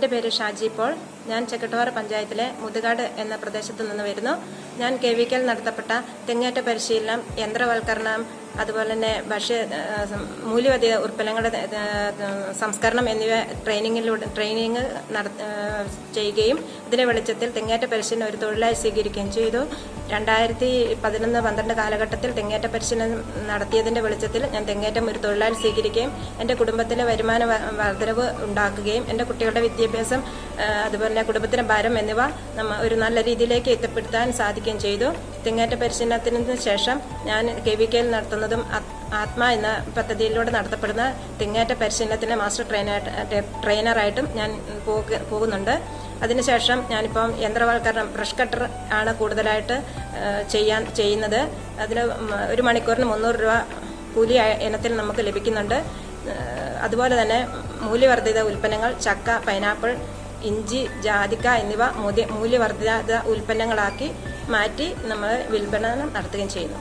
എൻ്റെ പേര് ഷാജി പോൾ. ഞാൻ ചെക്കട്ടുപാറ പഞ്ചായത്തിലെ മുതുകാട് എന്ന പ്രദേശത്ത് നിന്ന് വരുന്നു. ഞാൻ KVKൽ നടത്തപ്പെട്ട തെങ്ങേറ്റ പരിശീലനം, യന്ത്രവൽക്കരണം, അതുപോലെ തന്നെ മൂല്യവർദ്ധിത ഉൽപ്പന്നങ്ങളുടെ സംസ്കരണം എന്നിവ ട്രെയിനിങ് ചെയ്യുകയും ഇതിന്റെ വെളിച്ചത്തിൽ തെങ്ങേറ്റ പരിശീലനം ഒരു തൊഴിലായി സ്വീകരിക്കുകയും ചെയ്തു. 2011-12 കാലഘട്ടത്തിൽ തെങ്ങേറ്റ പരിശീലനം നടത്തിയതിന്റെ വെളിച്ചത്തിൽ ഞാൻ തെങ്ങേറ്റം ഒരു തൊഴിലായി സ്വീകരിക്കുകയും എൻ്റെ കുടുംബത്തിലെ വരുമാന വർധനവ് ഉണ്ടാക്കുകയും എൻ്റെ കുട്ടികളുടെ വിദ്യാഭ്യാസം, അതുപോലെ തന്നെ കുടുംബത്തിന്റെ ഭാരം എന്നിവ ഒരു നല്ല രീതിയിലേക്ക് എത്തിപ്പെടുത്താൻ സാധിക്കുകയും ചെയ്തു. തെങ്ങേറ്റ പരിശീലനത്തിന് ശേഷം ഞാൻ KVKൽ നടത്തുന്നതും ആത്മ എന്ന പദ്ധതിയിലൂടെ നടത്തപ്പെടുന്ന തെങ്ങേറ്റ പരിശീലനത്തിന്റെ മാസ്റ്റർ ട്രെയിനറായിട്ടും ഞാൻ പോകുന്നുണ്ട്. അതിനുശേഷം ഞാനിപ്പം യന്ത്രവൽക്കരണം, ബ്രഷ് കട്ടർ ആണ് കൂടുതലായിട്ട് ചെയ്യുന്നത്. അതിന് ഒരു മണിക്കൂറിന് 300 രൂപ കൂലി ഇനത്തിൽ നമുക്ക് ലഭിക്കുന്നുണ്ട്. അതുപോലെ തന്നെ മൂല്യവർദ്ധിത ഉൽപ്പന്നങ്ങൾ ചക്ക, പൈനാപ്പിൾ, ഇഞ്ചി, ജാതിക്ക എന്നിവ മൂല്യവർദ്ധിത ഉൽപ്പന്നങ്ങളാക്കി മാറ്റി നമ്മൾ വിൽപ്പന നടത്തുകയും ചെയ്യുന്നു.